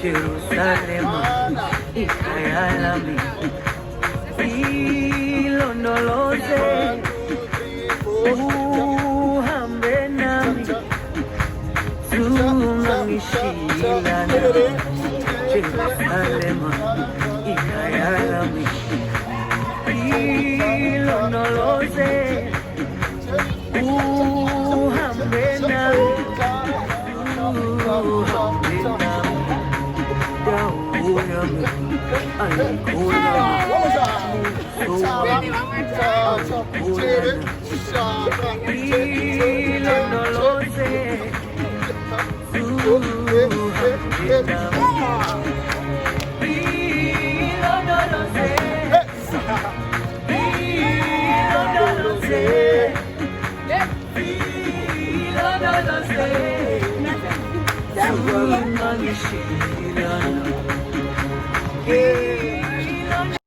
Jerusalema ikayalami ilondoloze uhambe nami tungangishilana Jerusalema ikayalami ilondoloze uhambe nami Yeah.